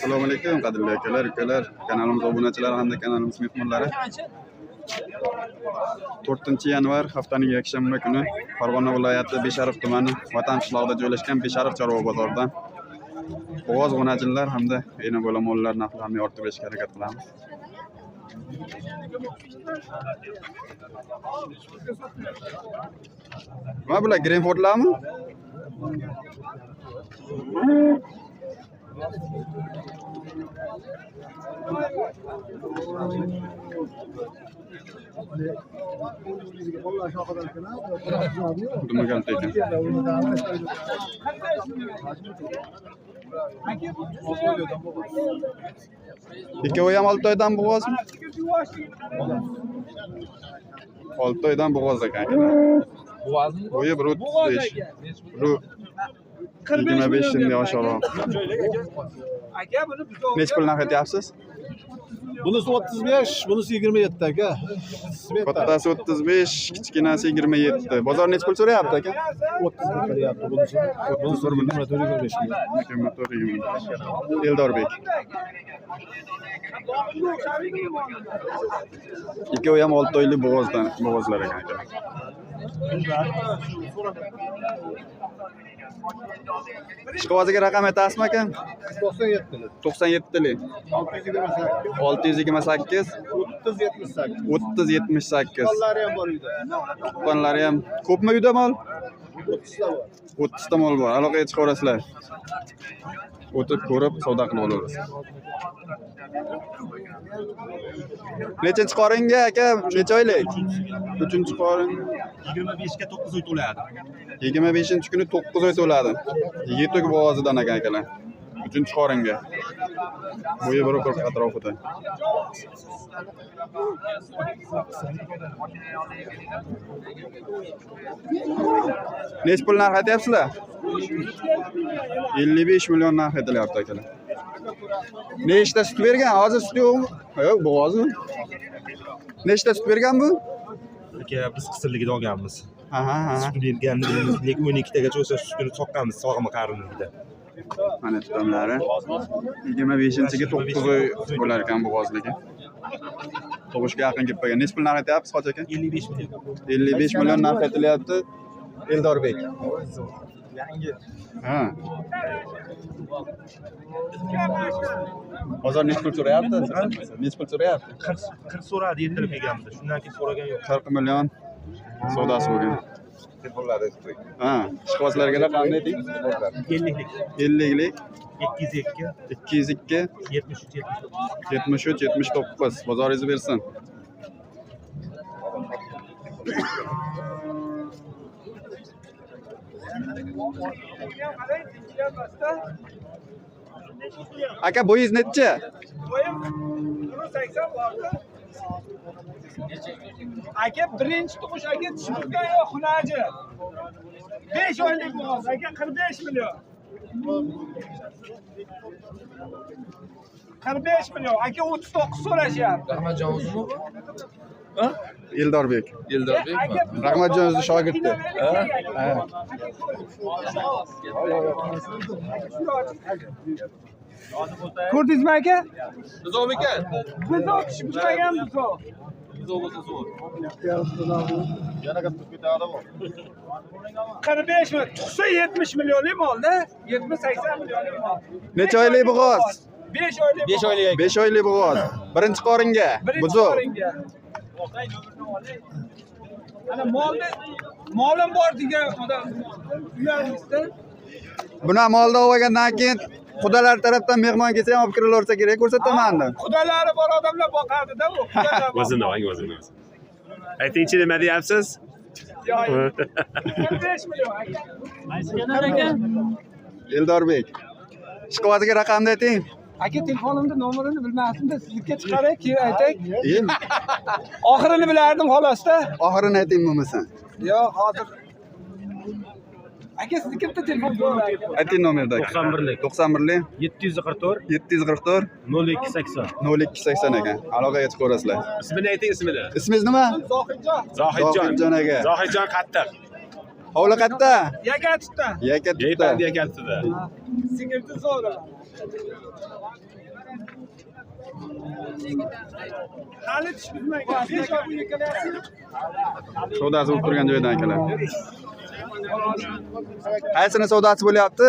Assalomu alaykum qadrli akalar, ukalar, kanalimiz obunachilari hamda kanalimiz mehmonlari. 4-yanvar haftaning yakshanba kuni Farg'ona viloyati Beshariq tumani Vatan qishlog'ida joylashgan Beshariq chorva bozoridan bo'g'oz g'unajinlar hamda ena bola mollar narxlarini ortib berishga harakat qilamiz. Nima bular Grenfordlarmi? Dumagan tekin. Ikkovi ham 6 oydan bo'g'ozmi? 6 oydan bo'g'oz ekan. Bo'g'ozmi? Bo'yi 1.35. 25 shunday oshiqroq. Aka buni Necha pul narx aytyapsiz? bunisi 35, bunisi 27 aka. Kattasi 35, kichkinasi 27. Bozor necha pul so'rayapti aka? 30 qilyapti bunisi. Bunisi 24-25 ming. Eldorbek. Ikkovi ham 6 oylik bo'g'ozlar ekan aka. Ishqovoziga raqam aytasizmi aka? 97. 97lik. 628 3078. Qo'llari ham bor uyda. Tuqqanlari ham ko'pmi uyda mol? 30 ta bor. 30 ta mol bor. Aloqaga chiqaverasizlar. O'tib ko'rib savdo qilib olamiz. Nechanchi qoringa aka? Necha oylik? 3-chi qorin. 25 ga 9 oy to'ladi. 25-kuni 9 oy to'ladi. Yetuk bo'g'ozidan ekan akalar. 3-chi qoringa. Bo'yi 1.40 atrofida. Necha pul narx aytyapsizlar? 55 million narx aytilyapti akalar. Nechta sut bergan? Hozir sut yo'qmi? Yo'q, bo'g'ozmi? Nechta sut bergan bu? Aka biz qisirligida olganmiz. Ha. Sut berganini bilamiz, lekin 12 tagacha o'sha sutini soqqanmiz sog'imi qarinligida. Mana tutamlari. 25-ga 9 oy bo'lar ekan bo'g'ozligi. Tug'ishga yaqin kelib qolgan. Necha pul narx aytyapsiz Hoji aka? 55 million. 55 million narx aytilyapti. Eldorbek. Yangi. Ha. Bozor necha pul so'rayapti? Necha pul so'rayapti? 40 so'radi, yetilib kelganmiz. Shundan keyin so'ragan yo'q. 40 million savdosi bo'lgan. Ha, ishqibozlarga raqamni ayting. 50lik. 50lik 202 202 73 79. Bozoringizni bersin. Aka bo'yingiz necha? Bo'yim 180 bordi. Aka birinchi tug'ish aka tushirgan yo'q xunaji. 5 oylik bo'g'oz aka 45 million. 45 million aka 39 so'rashyapti. Rahmatjon o'zimi? Eldorbek. Eldorbekmi? Rahmatjon o'zi shogirdi. Ko'rdingizmi aka? Nizom ekan. Biz o'tishmaganmiz o. Nizom bo'lsa zo'r. Yana katta ko'taradi. 45 million. Tug'sa 70 millionlik molda, 70-80 millionlik mol. Necha oylik bo'g'oz? 5 oylik. 5 oylik aka. 5 oylik bo'g'oz. Birinchi qoringa. Buzoq. Ana molim bor degan odam uylarimizda. Buni molda olgandan keyin xudolar tarafdan mehmon kelsa ham olib kiraversa kerak, ko'rsataman-da. Xudolari bor odamlar boqadi-da bu. O'zini oling. Aytingchi nima deyapsiz? 45 million aka. Eldorbek. Ishqovoziga raqamni ayting. Aka telefonimda nomerini bilmasdim-da, sizga chiqaray, keyin aytay. Endi Oxirini bilardim xolos-da. oxirini ayting bo'lmasa. Yo'q, hozir. Aka sizniki bitta telefon bor. Ayting nomerda. 91lik. 91lik 744 744 0280. 0280 ekan. Aloqaga chiqaverasizlar. Ismini ayting, ismini. Ismingiz nima? Zohidjon. Zohidjon aka. Zohidjon qattiq. Hovli qayerda? Yakatda. Yakatda. Yeypandi yakatda. Singirdi zo'ra. hali tish bitmagan. 5 oy bo'yi kelayapsiz. Savdosi bo'lib turgan joydan akalar. Qaysini savdosi bo'lyapti?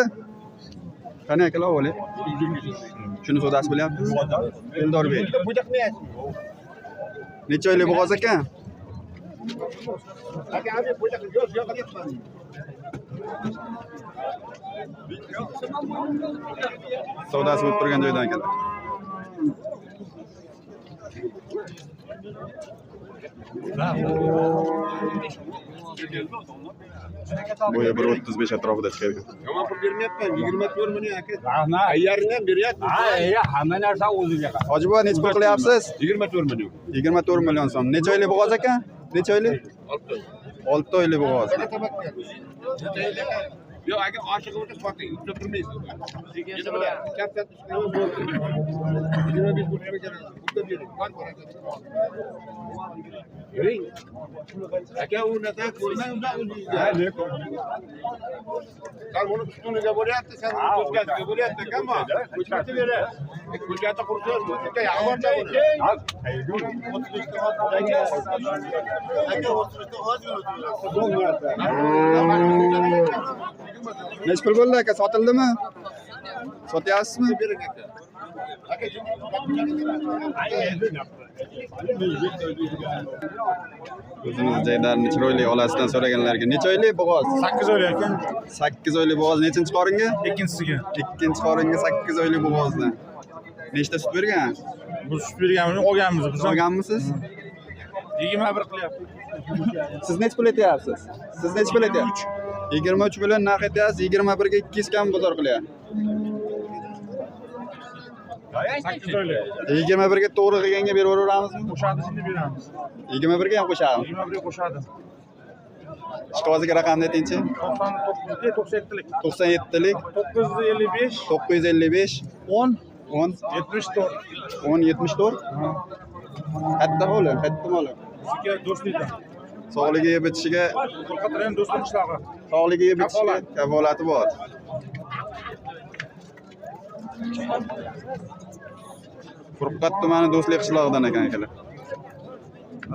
Qani akalar o'li? Shuni savdosi bo'lyapti? Eldorbek. Necha oylik bo'g'oz ekan? Savdosi bo'lib turgan joydan akalar. Bo'yi 1.35 atrofida chiqadi. Yomon pul bermayapman. 24 million aka. Ayyaringdan beryapti. Hamma narsa o'ziga qarab. Hoji bobo necha pul qilyapsiz? 24 million. 24 million so'm. Necha oylik bo'g'oz ekan? Necha oylik? 6 oylik bo'g'oz. Yo'q, aka oshiqib o'tib soting. Ushlab turmaysiz. Katta 25 pul kerak. Pul bering. Bering. Aka u narsa ko'rmay undan o'zingizga. Sen buni ustuniga bo'lyapti, sen uni ko'chasiga bo'lyapti ekanmi? Ko'chati beradi. Ko'chati qursiz, ko'chati yag'orda bo'ladi. Necha pul bo'ldi aka? Sotildimi? Sotyapsizmi? O'zimiz jaydarni chiroyli olasidan so'raganlarga necha oylik bo'g'oz? 8 oylik ekan. 8 oylik bo'g'oz nechinchi qoringa? Ikkinchisiga. Ikkinchi qoringa 8 oylik bo'g'ozdan. Nechta sut bergan? Bu sut berganini olganmiz biz. Olganmisiz? 21 qilyapti. Siz necha pul aytyapsiz? Siz necha pul aytyapsiz? 23 million narx aytyapsiz, 21 ga 200 kam bozor qilyapti. 8 oylik. 21 ga to'g'ri qilganga beraveramizmi? Qo'shadi shunda beramiz. 21 ga ham qo'shamiz. 21 ga qo'shadi. Ishqibozga raqamni aytingchi. 97lik. 97lik 955 955 10 10 74. 10 74. Katta bo'li, katta bo'li. Sizga do'stlikdan. Sog'ligi yeb itishiga, Qo'rqatran do'stlik ishlari. sog'ligi yeb itishiga kafolati bor. Furqat tumani Do'stlik qishlog'idan ekan akalar.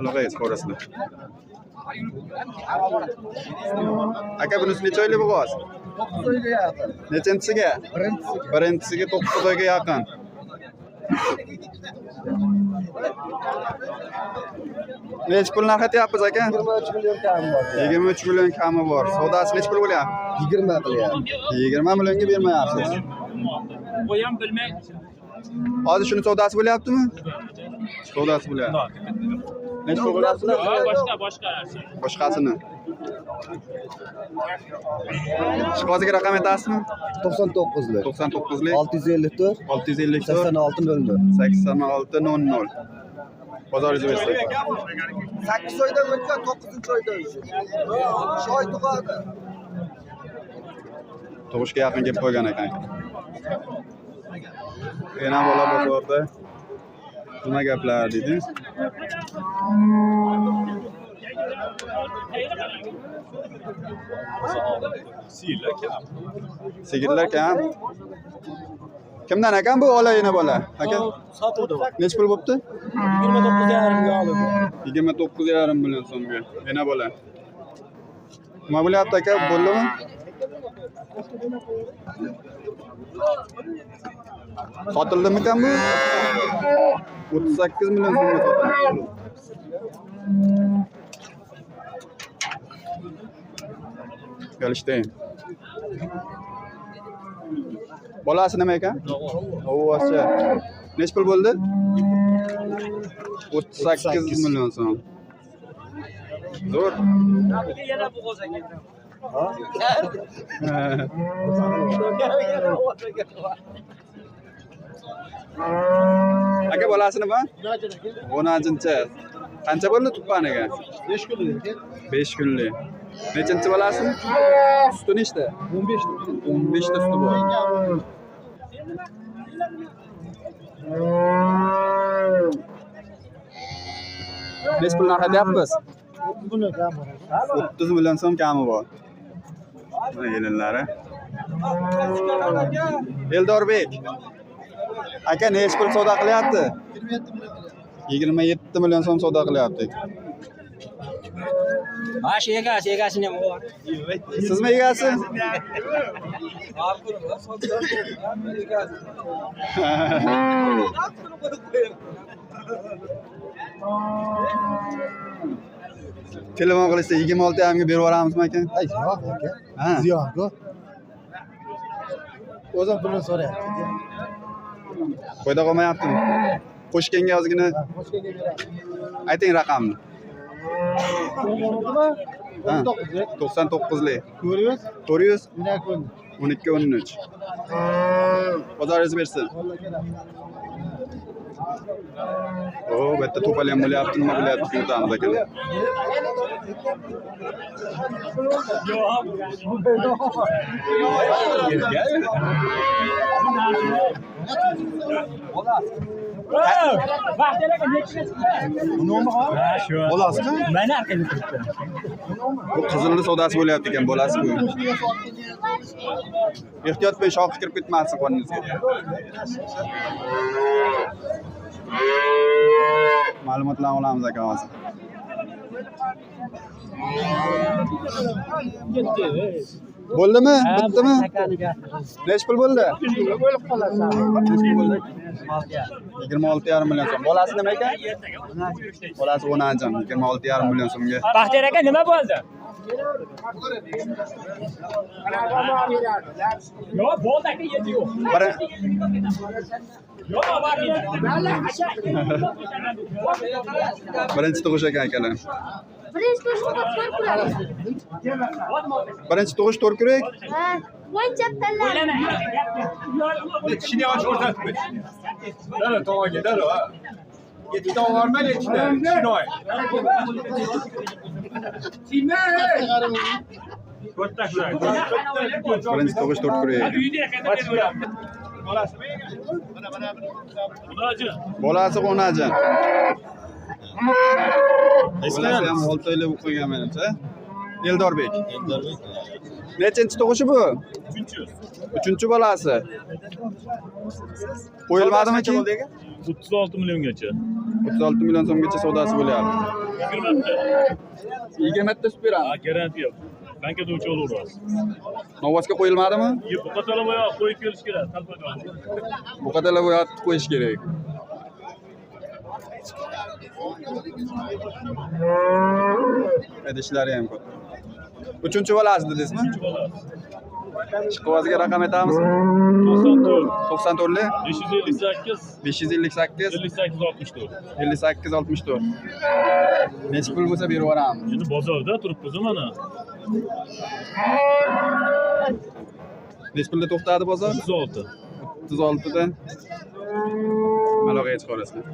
Aloqangiz ko'rasizlar. Aka bunisi necha oylik bo'g'oz? 9 oyga yaqin. Nechinchisiga? Birinchisiga 9 oyga yaqin. Necha pul narx aytyapsiz aka? 23 million kam bor. 23 million kami bor. Savdosi necha pul bo'lyapti? 20 qilyapti. 20 millionga bermayapsiz. Bu ham bilmaydi. Hozir shuni savdosi bo'lyaptimi? Savdosi bo'lyapti. Necha pul bo'lyapsizlar? Boshqa narsa. Boshqasini. Ishqibozga raqam aytasizmi? 99lik. 99lik 654 654 8600. 8600. Bozoringiz bo'lsin. 8 oydan o'tgan 9-oyda o'sha. Shoy tug'adi. Tug'ishga yaqin kelib qo'ygan ekan. Yana bola bozorda nima gaplar dedi? Sigirlar kam. Kimdan ekan bu ola yana bola? Aka Sotuvdi. necha pul bo'pti? 29,5 ga oldi. 29,5 million so'mga. Yana bola. Nima bo'lyapti aka? Bo'ldimi? Sotildimikan bu? 38 million so'mga sotildi. Galishtayn. Bolasi nima ekan? O'g'asi. Necha pul bo'ldi? 38 million so'm. Zo'r. Yana bo'g'oz ekan. Aka bolasi nima? 10-chi. Qancha bo'ldi tuqqaniga? 5 kunlik. 5 kunlik. Nechanchi bolasi? Suti nechta? 15 15 ta suti bor. Necha pul narx aytyapmiz? 30 million so'm kami bor. Mana kelinlari. Eldorbek. Aka necha pul savdo qilyapti? 27 million so'm savdo qilyapti. Ha shu egasini ham bor. Sizmi egasi? Telefon qilishsa 26 amga berib yuboramizmi aka? Ay, yo'q aka. Ha. Ziyon-ku. O'zim pulni so'rayapti. Foyda qolmayaptimi? Qo'shganga ozgina Qo'shganga beraman. ayting raqamni. Nima? Ha. 99 99lik 400 400 12 12 13. Bozoringiz bersin. O, bu yerda to'pal ham bo'lyapti, nima bo'lyapti yutamiz akalar. Bolasizmi? Mana arkani turibdi. Bu qizilni savdosi bo'lyapti ekan, bolasi bu. Ehtiyot bo'ling, shoqi kirib ketmasin qoningizga. Ma'lumotlarni olamiz aka hozir. Bo'ldimi? Bitdimi? Necha pul bo'ldi? Bo'lib qolasan. 26,5 million so'm. Bolasi nima ekan? Bolasi 10 jon, 26,5 million so'mga. Baxtiyor aka nima bo'ldi? Yo'q, bo'ldi aka, yeti yo'q. Yo'q, Birinchi tug'ish ekan akalar. Birinchi tug'ish to'rkurak. O'yinchoqlar. İçini aç orada etme. Dalo tovaga, dalo ha. Yetti tava var mı içine? İçini oy. Birinchi tug'ish to'rkurak. Bolasi 10 jon. Bolasi ham oltoyli bo'lib qo'ygan menimcha. Eldorbek. Nechinchi tug'ishi bu? 3-chi bolasi. Qo'yilmadimi ki? 36 milliongacha. 36 million so'mgacha savdosi bo'lyapti. 20 ta super Ha, garantiya. Bankada o'ch olaverasiz. Novvosga qo'yilmadimi? Bu qatala boya qo'yib kelish kerak, talpaga. Bu qadarlar bo'yatib qo'yish kerak. Idishlari ham ko'p. 3-chi bolasi dedingizmi? Chiqovozga raqam aytamiz. 94lik 558 558 58 64. 58 64. Necha pul bo'lsa berib yuboramiz. Endi bozorda turibmiz mana. Necha pulda to'xtadi bozor? 36. 36 dan aloqaga chiqarasizlar.